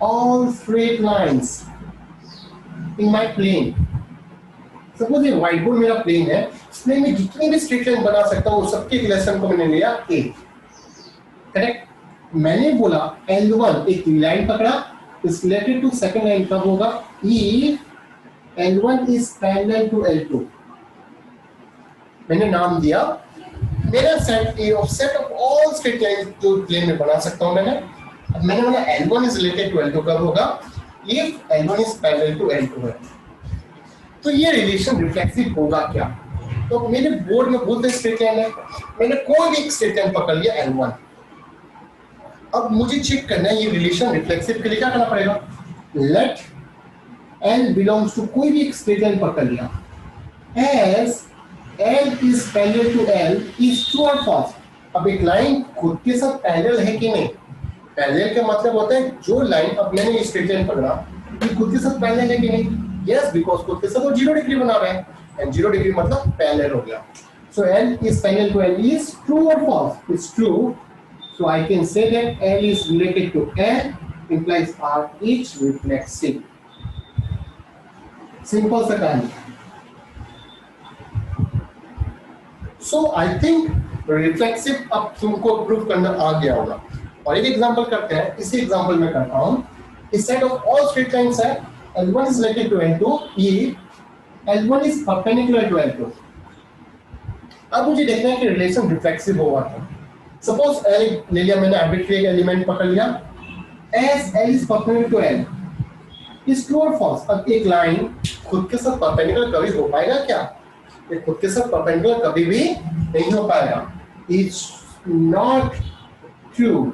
all straight lines in my plane। Suppose ये व्हाइट बोर्ड मेरा प्लेन है, इस प्लेन में जितनी भी स्ट्रेट लाइन बना सकता हूँ सबके रिलेशन को मैंने लिया a, करेक्ट। मैंने बोला L1 एक लाइन पकड़ा, is related to second line कब होगा, if L1 is parallel to L2। मैंने नाम दिया मेरा set A of set of all straight lines जो प्लेन में बना सकता हूं मैंने। अब मैंने बोला L1 is related to L2 कब होगा, if L1 is parallel to L2 है। तो ये रिलेशन रिफ्लेक्सिव होगा क्या। तो मेरे बोर्ड में बोलते स्ट्रेट लाइन है, मैंने कोई भी एक स्ट्रेट लाइन पकड़ लिया L1। अब मुझे चेक करना है ये रिलेशन रिफ्लेक्सिव के लिए क्या करना पड़ेगा, लेट L बिलोंग्स टू, कोई भी एक स्ट्रेट लाइन पकड़ लिया, as L is parallel to L is true or false। अब एक लाइन खुद के साथ पैरेलल है कि नहीं, पैरेलल का मतलब होता है जो लाइन, अब मैंने ये स्ट्रेट लाइन पकड़ा ये खुद के साथ पैरेलल है कि नहीं, यस, बिकॉज़ खुद के साथ वो 0 डिग्री बना रहा है एंड 0 डिग्री मतलब पैरेलल हो गया। सो L is parallel to L is true or false, it's true, so I can say that L is related to L implies R is reflexive। Simple सा कहानी। सो आई थिंक रिफ्लेक्सिव अब तुमको prove करना आ गया होगा। और एक एग्जांपल करते हैं, इसी एग्जांपल में करता हूं। इस set of all straight lines है, L1 is related to L2 if L1 is perpendicular to L2। अब मुझे देखना है कि रिलेशन रिफ्लेक्सिव होगा क्या। सपोज L ले लिया मैंने, आर्बिट्रेरी एलिमेंट पकड़ लिया, as L is perpendicular to L is true or false। अब एक लाइन खुद के साथ परपेंडिकुलर कभी हो पाएगा क्या, ये खुद के साथ परपेंडिकुलर कभी भी नहीं हो पाएगा, it's not true.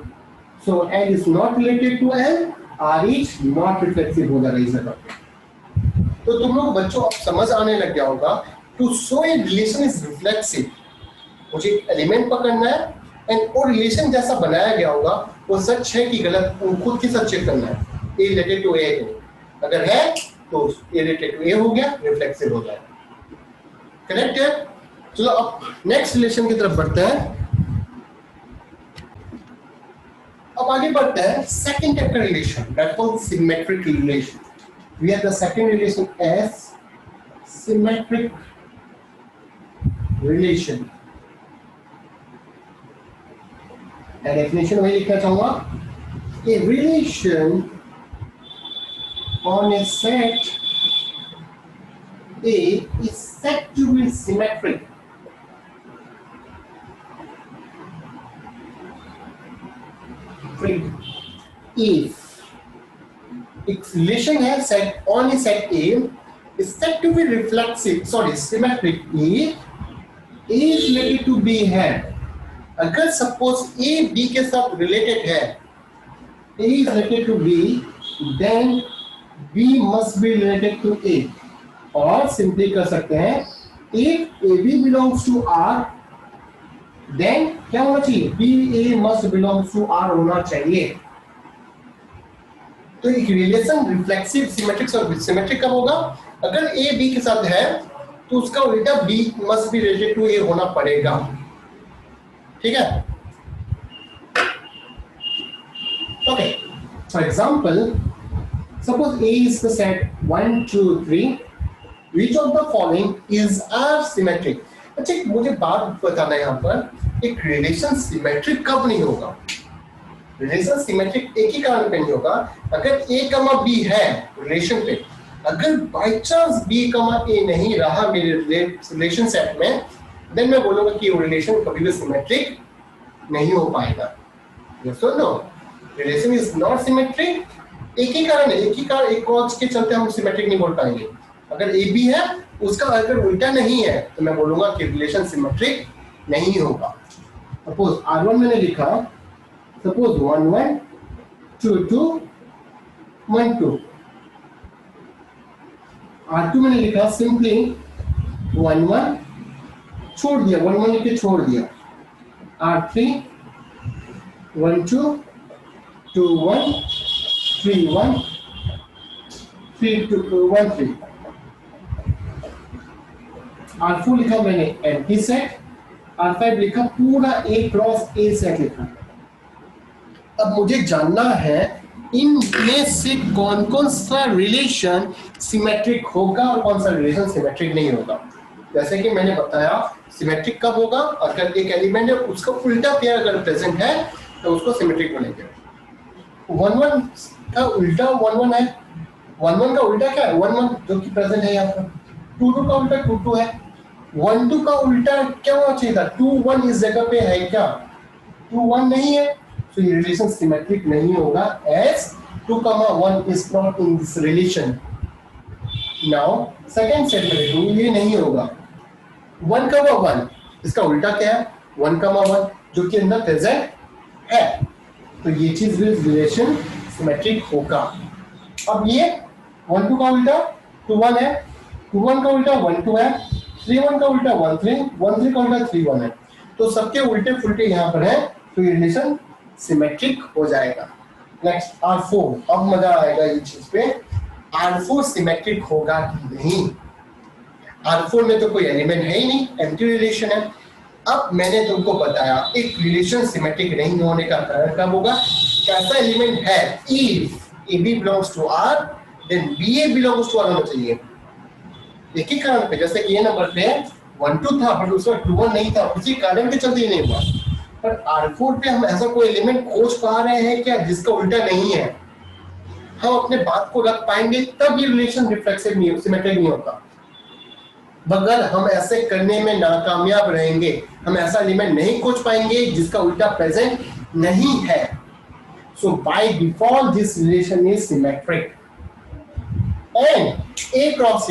So L is not related to L, R is not reflexive हो जाएगा इस जगह पे। तो तुम लोग बच्चों अब समझ आने लग गया होगा to show a relation is reflexive, मुझे एक एलिमेंट पकड़ना है एंड वो रिलेशन जैसा बनाया गया होगा वो सच है कि गलत, वो खुद के साथ चेक करना है। ए रिलेटेड टू ए, अगर है तो ए रिलेटेड टू ए हो गया, रिफ्लेक्सिव हो जाएगा। करेक्ट है? चलो अब नेक्स्ट रिलेशन की तरफ बढ़ते हैं। अब आगे बढ़ते हैं सेकंड टाइप का relation, that called symmetric relation. We have the second relation as symmetric relation. मैं डेफिनेशन वही लिखना चाहूंगा, a relation on a set A is said to be symmetric if its relation है set on a set A is said to be reflexive, sorry symmetric if A is related to B है। अगर suppose A B के साथ related है, A is related to B, then B must be related to A। और simply कर सकते हैं if AB belongs to R, then क्या होना चाहिए, BA must belongs to R होना चाहिए। तो एक रिलेशन रिफ्लेक्सिव, सिमेट्रिक और सिमेट्रिक कब होगा, अगर A B के साथ है तो उसका उल्टा B must be related to A होना पड़ेगा। ठीक है? Okay, for example suppose A is the set 1 2 3, which of the following is symmetric? अच्छा मुझे बात बताना है यहाँ पर, एक रिलेशन सिमेट्रिक कब नहीं होगा। रिलेशन सिमेट्रिक एक ही कारण पे नहीं होगा, अगर A कमा B है रिलेशन पे, अगर बाई चांस B कमा A नहीं रहा मेरे रिलेशन सेट में, देन मैं बोलूंगा कि वो रिलेशन कभी भी सिमेट्रिक नहीं हो पाएगा। यस और no? Relation is not symmetric, एक ही कारण है, एक कॉज के चलते हम सिमेट्रिक नहीं बोल पाएंगे। अगर ए बी है उसका अगर उल्टा नहीं है तो मैं बोलूंगा कि रिलेशन सिमेट्रिक नहीं होगा। सपोज R1 मैंने लिखा, सपोज 1 1 2 2 1 2, R2 मैंने लिखा सिंपली 1 1 छोड़ दिया, 1 1 लिख के छोड़ दिया, R3 1 2 2 1 3 1 3 2 1 3, R4 लिखा मैंने एम्प्टी सेट, R5 लिखा पूरा A क्रॉस A सेट लिखा। अब मुझे जानना है इनमें से कौन कौन सा रिलेशन सिमेट्रिक होगा और कौन सा रिलेशन सिमेट्रिक नहीं होगा। जैसे कि मैंने बताया सिमेट्रिक कब होगा, अगर एक एलिमेंट है उसका उल्टा पेयर अगर प्रेजेंट है तो उसको सिमेट्रिक बोलेंगे। 1 1 का उल्टा 1 1 है, 1 1 का उल्टा क्या है 1 1 जो कि प्रेजेंट है यहाँ पर, 2 2 का उल्टा 2 2 है, 1 2 का उल्टा क्या होना चाहिए था 2 1 इस जगह पे है क्या, 2 1 नहीं है, तो ये रिलेशन सिमेट्रिक नहीं होगा as 2 1 is not in this relation. Now second set में देखो ये नहीं होगा, 1 1 इसका उल्टा क्या है 1 1 जो कि अंदर प्रेजेंट है, तो ये चीज रिलेशन सिमेट्रिक होगा। अब ये 1 2 का उल्टा 2 1 है, 2 1 का उल्टा 1 2 है, 3 1 का उल्टा 1 3, 1 3 का उल्टा 3 1 है, तो सबके उल्टे फुलटे यहाँ पर है, तो ये रिलेशन सिमेट्रिक हो जाएगा। नेक्स्ट R4, अब मजा आएगा ये चीज पे, R4 सिमेट्रिक होगा कि नहीं। R4 में तो कोई एलिमेंट है ही नहीं, एम्प्टी रिलेशन है। अब मैंने तुमको बताया एक रिलेशन सिमेट्रिक नहीं होने का कारण कब होगा, कैसा एलिमेंट है, if AB belongs to R then BA belongs to R होना चाहिए। एक ही कारण पे, जैसे कि ये नंबर पे 1 2 था बट उसमें 2 1 नहीं था, उसी कारण के चलते ही नहीं हुआ। पर R4 पे हम ऐसा कोई एलिमेंट खोज पा रहे हैं क्या जिसका उल्टा नहीं है, हम अपने बात को रख पाएंगे तब ये रिलेशन रिफ्लेक्सिव नहीं, सिमेट्रिक नहीं होता। मगर हम ऐसे करने में नाकामयाब रहेंगे, हम ऐसा एलिमेंट नहीं खोज पाएंगे जिसका उल्टा प्रेजेंट नहीं है। So by default this relation is symmetric and A cross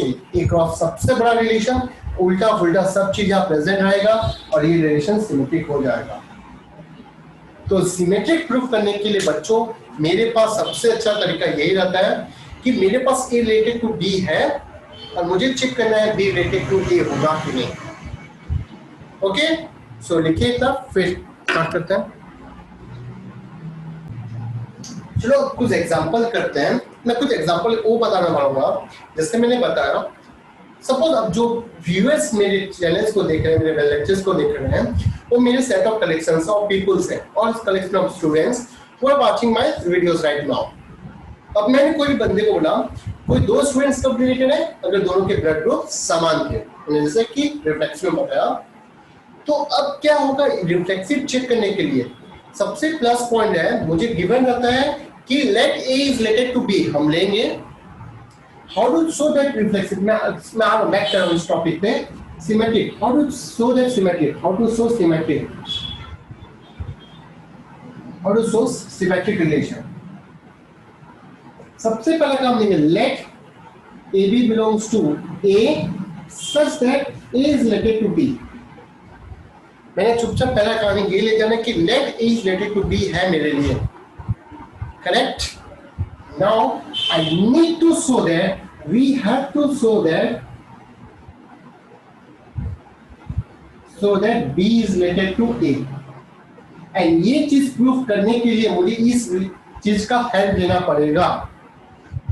सबसे बड़ा रिलेशन, उल्टा फुल्टा सब चीज यहाँ प्रेजेंट रहेगा और ये रिलेशन सिमेट्रिक हो जाएगा। तो सिमेट्रिक प्रूफ करने के लिए बच्चों मेरे पास सबसे अच्छा तरीका यही रहता है कि मेरे पास A रिलेटेड टू B है और मुझे चेक करना है बी रिलेटेड टू ए होगा कि नहीं। ओके, सो लिखिए इतना, फिर स्टार्ट करते हैं। चलो कुछ एग्जांपल करते हैं। मैं कुछ एग्जांपल वो बताना चाहूंगा, जैसे मैंने बताया, सपोज अब जो व्यूअर्स मेरे चैनल्स को देख रहे हैं, मेरे लेक्चर्स को देख रहे हैं, वो मेरे set of collections of peoples है और collection of students who are watching my videos right now. अब मैंने कोई बंदे को बोला कोई दो स्टूडेंट्स कब रिलेटेड है, अगर दोनों के ब्लड ग्रुप समान थे, जैसे कि रिफ्लेक्स में बताया। तो अब क्या होगा, रिफ्लेक्सिव चेक करने के लिए सबसे प्लस पॉइंट है, मुझे गिवन रहता है कि let A is related to B, हम लेंगे how to show that reflexive. मैं बैक कर रहा हूं इस टॉपिक पे, symmetric, how to show that symmetric, how to show symmetric, how to show symmetric relation. सबसे पहला काम लेंगे, let A B belongs to A such that A is related to B. मैंने चुपचाप पहला काम ये ले जाना कि let A is related to B है मेरे लिए, correct. Now I need to show that, we have to show that B is related to A. And ये चीज प्रूफ करने के लिए मुझे इस चीज का हेल्प लेना पड़ेगा।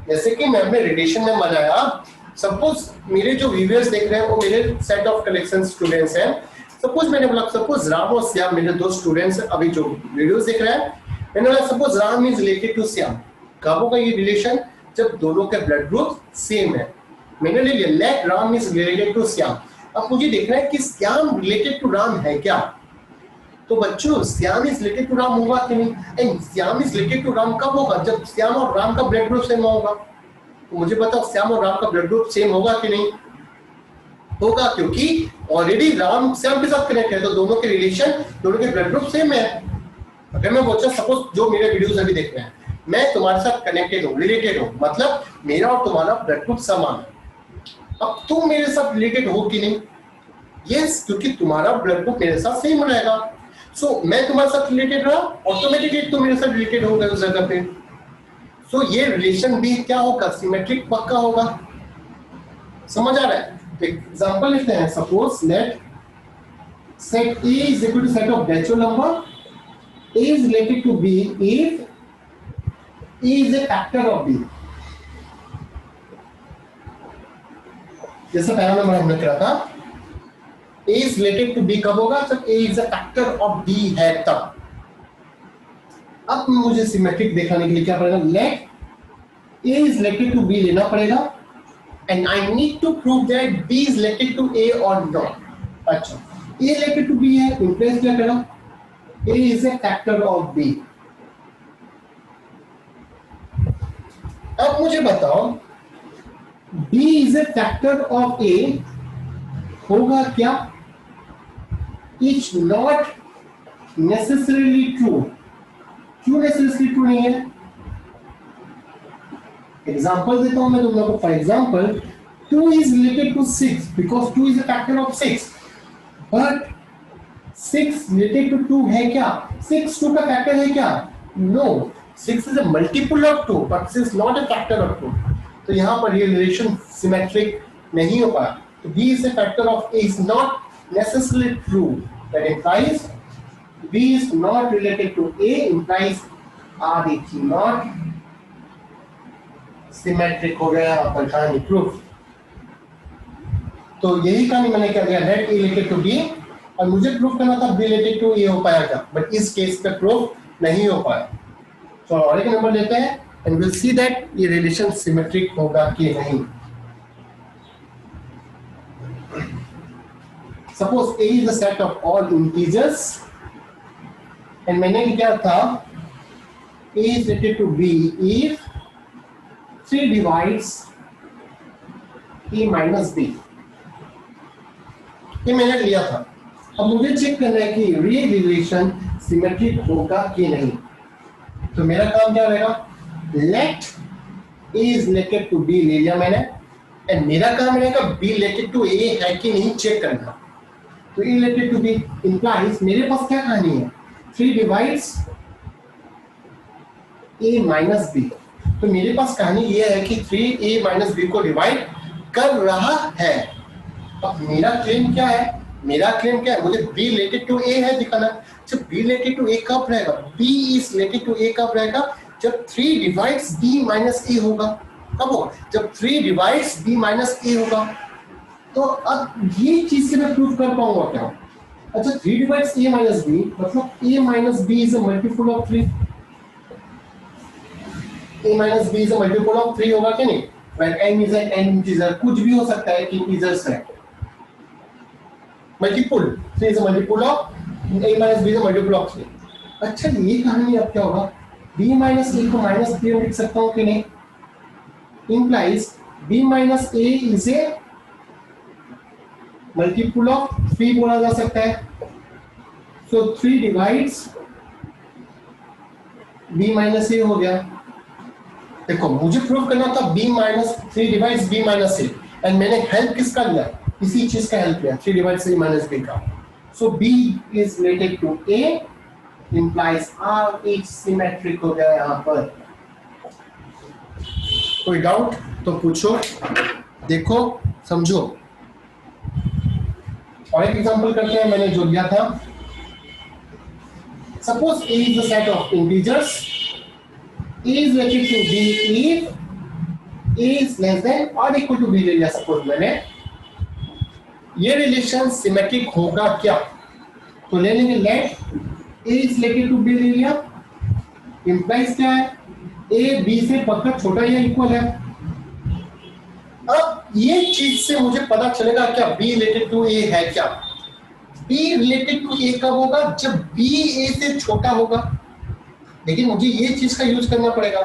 जैसे कि मैं अपने रिलेशन में बनाया, सपोज मेरे जो व्यूअर्स देख रहे हैं वो मेरे सेट ऑफ कलेक्शन स्टूडेंट्स हैं। सपोज मैंने बोला, सपोज राम और श्याम मेरे दो स्टूडेंट्स अभी जो वीडियोस देख रहे हैं, मैंने बोला suppose Ram is related to Shyam. कब होगा ये रिलेशन, जब दोनों के ब्लड ग्रुप सेम है। मैंने ले लिया let Ram is related to Shyam. अब मुझे देखना है कि श्याम रिलेटेड टू राम है क्या। तो बच्चों Shyam is related to Ram होगा कि नहीं, and Shyam is related to Ram कब होगा, जब श्याम और राम का ब्लड ग्रुप सेम होगा। तो मुझे बताओ श्याम और राम का ब्लड ग्रुप सेम होगा कि नहीं होगा, क्योंकि ऑलरेडी राम श्याम के साथ कनेक्ट है, तो दोनों के रिलेशन, दोनों के ब्लड ग्रुप सेम है। अगर मैं बोलता सपोज जो मेरे वीडियोस अभी देख रहे हैं, मैं तुम्हारे साथ कनेक्टेड हूँ, रिलेटेड हूँ, मतलब मेरा और तुम्हारा ब्लड ग्रुप समान है। अब तुम मेरे साथ रिलेटेड हो कि नहीं, यस, क्योंकि तुम्हारा ब्लड ग्रुप मेरे साथ सेम रहेगा। सो मैं तुम्हारे साथ रिलेटेड रहा, ऑटोमेटिकली तुम मेरे साथ रिलेटेड हो गए उस जगह पे। सो ये रिलेशन भी क्या होगा, सिमेट्रिक पक्का होगा। समझ आ रहा है। एग्जांपल लेते हैं, suppose let set A is equal to set of natural number, A is related to B if A is a factor of B। जैसे पहला नंबर हमने करा था, A is related to B कब होगा, जब A is a factor of B है तब। अब मुझे सिमेट्रिक दिखाने के लिए क्या पड़ेगा, late A is related to B लेना पड़ेगा, and I need to prove that B is related to A or not। अच्छा, A related to B है, implies क्या करा, A is a factor of B। अब मुझे बताओ B is a factor of A होगा क्या, it's not necessarily true। क्यों necessarily true नहीं है, एग्जाम्पल देता हूं मैं तुम लोगों को। For example 2 is related to 6 because 2 is a factor of 6, but 6 related to 2 है क्या, 6 2 का फैक्टर है क्या, no, 6 is a multiple of 2 but 6 is not a factor of 2। तो यहाँ पर ये रिलेशन सिमेट्रिक नहीं हो पाया। तो B is a factor of A is not necessarily true, that implies B is not related to A implies R is not symmetric हो गया आपका कहानी प्रूफ। तो यही कहानी मैंने क्या दिया, let A related to B, और मुझे प्रूफ करना था बी रिलेटेड टू ए हो पाया था, बट इस केस पे प्रूफ नहीं हो पाया। तो और एक नंबर लेते हैं एंड विल सी दैट ये रिलेशन सिमेट्रिक होगा कि नहीं। Suppose A is the set of all integers, and मैंने क्या था, A is related to B if 3 divides A minus B। ये मैंने लिया था। अब मुझे चेक करना है कि ये रिलेशन सिमेट्रिक होगा कि नहीं। तो मेरा काम क्या रहेगा, late A is related to B ले लिया मैंने, एंड मेरा काम रहेगा B related to A है कि नहीं चेक करना। तो A related to B implies मेरे पास क्या कहानी है, 3 divides A minus B। तो मेरे पास कहानी ये है कि 3A minus B को डिवाइड कर रहा है। अब मेरा क्लेम क्या है, मुझे b रिलेटेड टू a है दिखाना। जब b रिलेटेड टू a कब रहेगा, b is related to a कब रहेगा, जब 3 डिवाइड्स b माइनस a होगा। कब होगा, जब 3 डिवाइड्स b माइनस a होगा। तो अब ये चीज से मैं प्रूव कर पाऊंगा क्या? अच्छा, 3 डिवाइड्स a माइनस b मतलब a minus b is a multiple of 3। a minus b is a multiple of 3 होगा कि नहीं? when n is an integer, कुछ भी हो सकता है कि इंटीजर्स है। Multiple 3 is a multiple of a minus b is a multiple of 3। अच्छा, ये कहानी अब क्या होगा, b माइनस a को माइनस 3 लिख सकता हूं कि नहीं? implies b minus a is a multiple of 3 बोला जा सकता है। सो 3 डिवाइड्स b माइनस a हो गया। देखो, मुझे प्रूव करना था b minus 3 divides b minus a, and मैंने हेल्प किसका लिया, इसी चीज का हेल्प लिया, 3 डिवाइड्स a माइनस b का। So b is related to a implies r is symmetric हो गया यहां पर। कोई डाउट तो पूछो, देखो, समझो। और एक एग्जांपल करते हैं, मैंने जो लिया था, suppose a is the set of integers, a is related to b if a is less than or equal to b ले लिया। सपोज मैंने ये रिलेशन सिमेट्रिक होगा क्या, तो ले लेंगे late a is related to b ले लिया। इंप्लाइज क्या है, a b से पक्का छोटा या इक्वल है। अब ये चीज से मुझे पता चलेगा क्या b रिलेटेड टू a है क्या। b रिलेटेड टू a कब होगा, जब b a से छोटा होगा। लेकिन मुझे ये चीज का यूज करना पड़ेगा।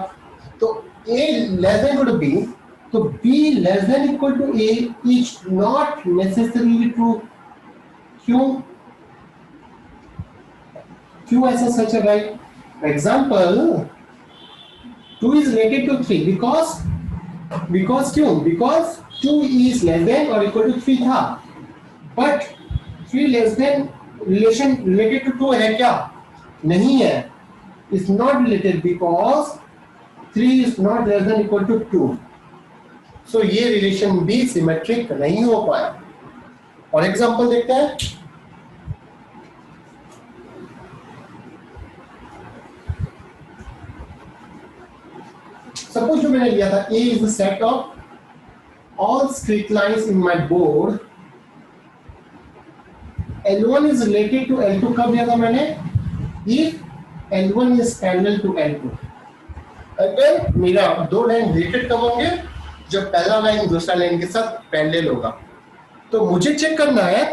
तो a less than equal to b, तो b less than equal to a is not necessarily true. क्यों ऐसा सच है भाई? Example 2 is related to 3 because क्यों, because 2 is less than or equal to 3 था, but 3 less than relation related to 2 है क्या? नहीं है। is not related because 3 is not less than equal to 2. So ये रिलेशन भी सिमेट्रिक नहीं हो पाया। और एग्जांपल देखते हैं। सपोज जो मैंने लिया था, A is the set of all straight lines in my board, L1 is related to L2 कब लिया था मैंने, if L1 is parallel to L2। अगर मेरा दो लाइन रिलेटेड कब होंगे, जब पहला लाइन दूसरा लाइन के साथ पैरेलल होगा। तो मुझे चेक करना है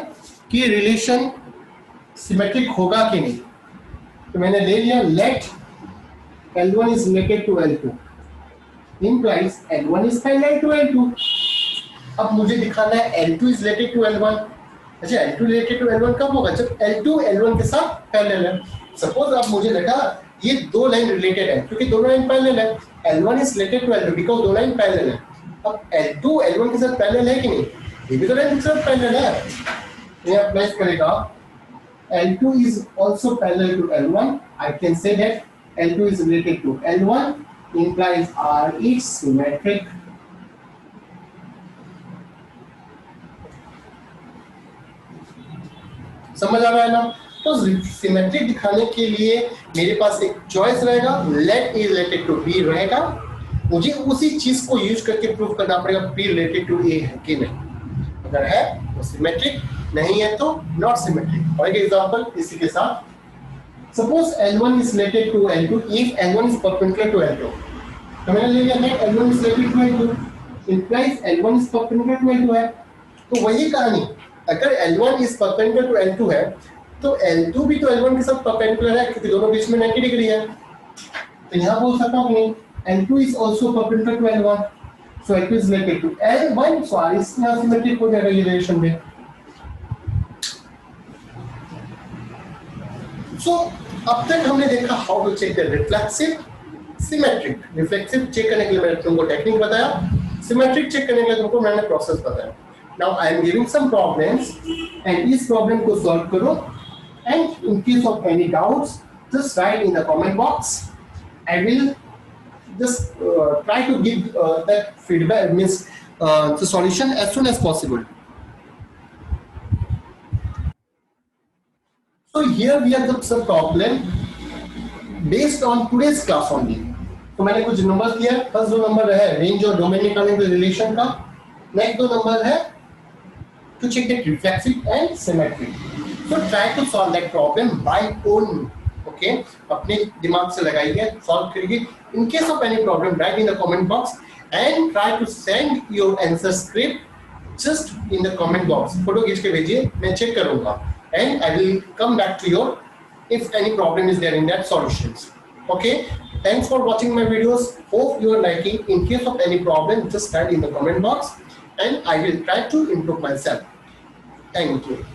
कि रिलेशन सिमेट्रिक होगा कि नहीं। तो मैंने ले लिया late L1 is related to L2 implies L1 is parallel to L2। अब मुझे दिखाना है L2 is related to L1। अच्छा, L2 related to L1 कब होगा, जब L2 L1 के साथ पैरेलल है। सपोज अब मुझे लगा ये दो लाइन रिलेटेड है, क्योंकि दोनों लाइन पैरेलल है। L1 is related to L2 because दो लाइन पैरेलल है। अब L2 L1 के साथ पैरेलल है कि नहीं, ये भी तो लाइन के साथ पैरेलल है। ये अप्लाई करेगा L2 is also parallel to L1। I can say that L2 is related to L1 implies R is symmetric। समझ आ रहा है ना? तो सिमेट्रिक दिखाने के लिए मेरे पास एक चॉइस रहेगा, let A related to B रहेगा। मुझे उसी चीज को यूज करके प्रूव करना पड़ेगा बी रिलेटेड टू ए है कि नहीं। अगर है तो सिमेट्रिक, नहीं है तो नॉट सिमेट्रिक। और एक एग्जांपल इसी के साथ, suppose L1 is related to L2 if L1 is perpendicular to L2। तो मैंने ले लिया late L1 is related to L2 implies L1 is perpendicular to L2 है। तो वही कहानी, अगर L1 is perpendicular to L2 है तो L2 भी तो L1 के साथ परपेंडिकुलर है, क्योंकि दोनों बीच में 90 डिग्री है। तो यहाँ बोल सकता हूँ नहीं, L2 is also perpendicular to L1, so L2 is related to L1, so R is symmetric हो जाएगा ये रिलेशन में। So अब तक हमने देखा how to check the reflexive symmetric. Reflexive check करने के लिए मैंने तुमको टेक्निक बताया, सिमेट्रिक चेक करने के लिए तुमको मैंने प्रोसेस बताया। Now I am giving some problems and इस प्रॉब्लम को सॉल्व करो, and in case of any doubts just write in the comment box। I will just try to give that feedback, means the solution as soon as possible. So here we have some problem based on today's class only. तो मैंने कुछ number दिया, first दो number है range और domain निकालने के relation का, नेक्स्ट दो नंबर है to check the reflexive and symmetry. So try to solve that problem by own. Okay, अपने दिमाग से लगाइए, solve करिए. In case of any problem, write in the comment box and try to send your answer script just in the comment box. Photo खींच के भेजिए, मैं check करूँगा and I will come back to you if any problem is there in that solutions. Okay, thanks for watching my videos. Hope you are liking. In case of any problem, just write in the comment box and I will try to improve myself. Thank you.